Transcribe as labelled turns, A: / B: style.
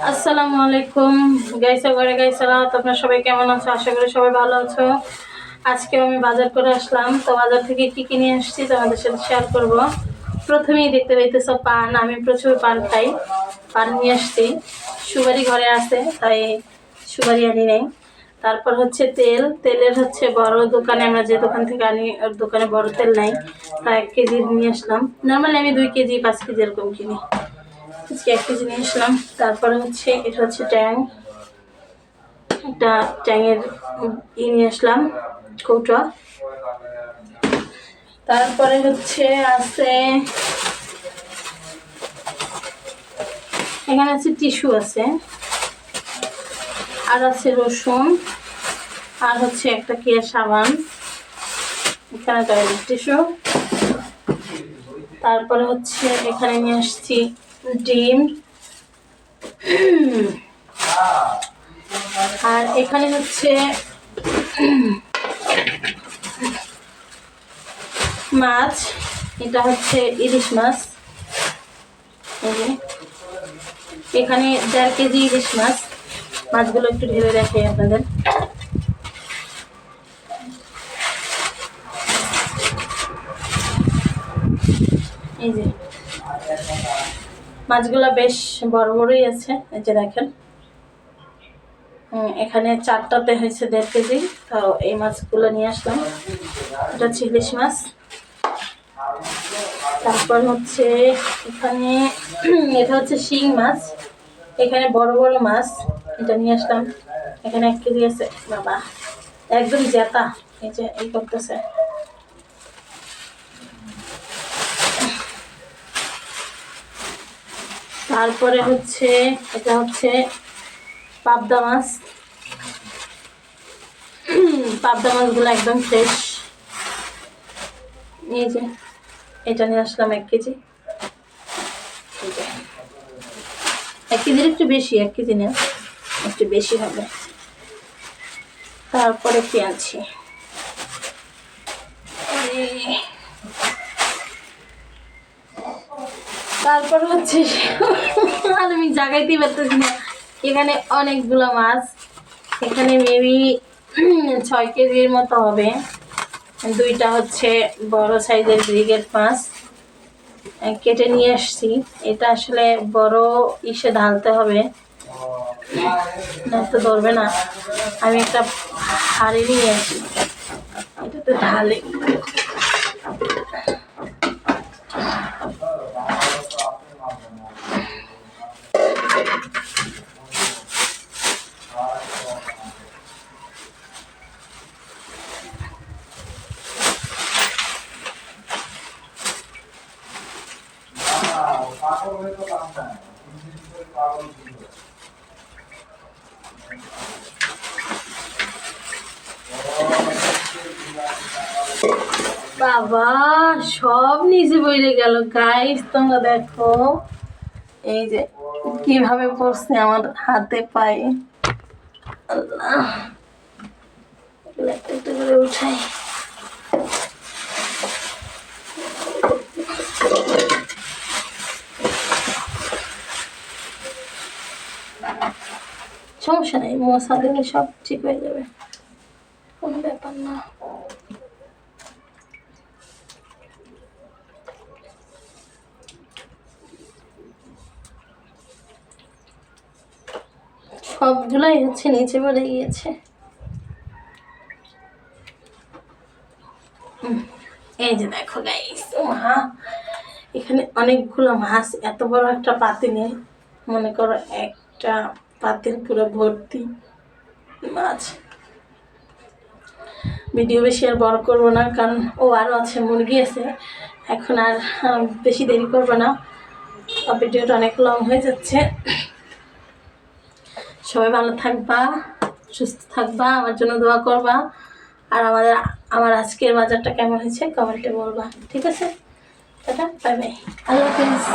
A: আসসালামু আলাইকুম গাইসা ঘরে গাইসারা, তোমরা সবাই কেমন আছো? আশা করি সবাই ভালো আছো। আজকে আমি বাজার করে আসলাম, তো বাজার থেকে কি কি নিয়ে আসছি তোমাদের সাথে শেয়ার করব। প্রথমেই দেখতে পাইতেছো পান। আমি প্রচুর পান খাই, পান নিয়ে আসছি। সুপারি ঘরে আছে, তাই সুপারি আনি নাই। তারপর হচ্ছে তেল, তেলের হচ্ছে বড় দোকানে, আমরা যে দোকান থেকে আনি ওর দোকানে বড় তেল নাই, তাই 1 কেজি নিয়ে আসলাম। নর্মালি আমি 2 কেজি 5 কেজি এরকম কিনি, আজকে 1 কেজি নিয়ে আসলাম। তারপরে হচ্ছে এটা হচ্ছে ট্যাং, একটা ট্যাংয়ের নিয়ে আসলাম কৌটা। তারপরে হচ্ছে আছে এখানে আছে টিস্যু আছে, আর আছে রসুন, আর হচ্ছে একটা কেয়া সাবান, এখানে টয়লেট টিস্যু। তারপরে হচ্ছে এখানে নিয়ে আসছি ডিম, আর এখানে হচ্ছে মাছ, এটা হচ্ছে ইলিশ মাছ। এখানে 1.5 কেজি ইলিশ মাছ। মাছগুলো একটু ঢেলে রাখি আপনাদের। এই যে মাছগুলো বেশ বড় বড়ই আছে, এই যে দেখেন। এখানে 4টাতে হয়েছে 1.5 কেজি, তো এই মাছগুলো নিয়ে আসলাম। এটা হচ্ছে ইলিশ মাছ। তারপর হচ্ছে এখানে এটা হচ্ছে শিং মাছ, এখানে বড় বড় মাছ, এটা নিয়ে আসলাম। এখানে 1 কেজি আছে। বাবা একদম জেতা, এই যে এই করতেছে। তারপরে হচ্ছে এটা হচ্ছে পাবদা মাছ। পাবদা মাছগুলো একদম ফ্রেশ। এই যে এটা নিয়ে আসলাম 1 কেজি। 1 কেজির একটু বেশি, 1 কেজি না একটু বেশি হবে। তারপরে কি আনছি, তারপর হচ্ছে আমি জাগাইতেই পারতেছি না, এখানে অনেকগুলো মাছ। এখানে মেবি 6 কেজির মতো হবে। 2টা হচ্ছে বড় সাইজের ব্রিগেড মাছ, কেটে নিয়ে আসছি। এটা আসলে বড় ইসে ঢালতে হবে, না তো ধরবে না। আমি একটা হাঁড়ি নিয়ে আসি, এটাতে ঢালে। বাবা সব নিচে পড়ে গেল গাইস, তোমরা দেখো এই যে কিভাবে পড়ছে আমার হাতে পায়ে। আল্লাহ, এগুলো একটা একটা করে উঠাই। সমস্যা নেই, মশা দিলে সব ঠিক হয়ে যাবে, কোনো ব্যাপার না। সবগুলাই হচ্ছে নিচে পড়ে গিয়েছে। এই যে দেখো গাইস, এখানে অনেকগুলো মাছ। এত বড় একটা পাতিলে, মনে করো একটা পাতিল পুরো ভর্তি মাছ। ভিডিও বেশি আর বড় করবো না, কারণ আরও আছে, মুরগি আছে। এখন আর বেশি দেরি করবো না, ভিডিওটা অনেক লং হয়ে যাচ্ছে। সবাই ভালো থাকবা, সুস্থ থাকবা, আমার জন্য দোয়া করবা। আর আমার আজকের বাজারটা কেমন হয়েছে কমেন্টে বলবা, ঠিক আছে? টাটা, বাই বাই, আল্লাহ হাফেজ।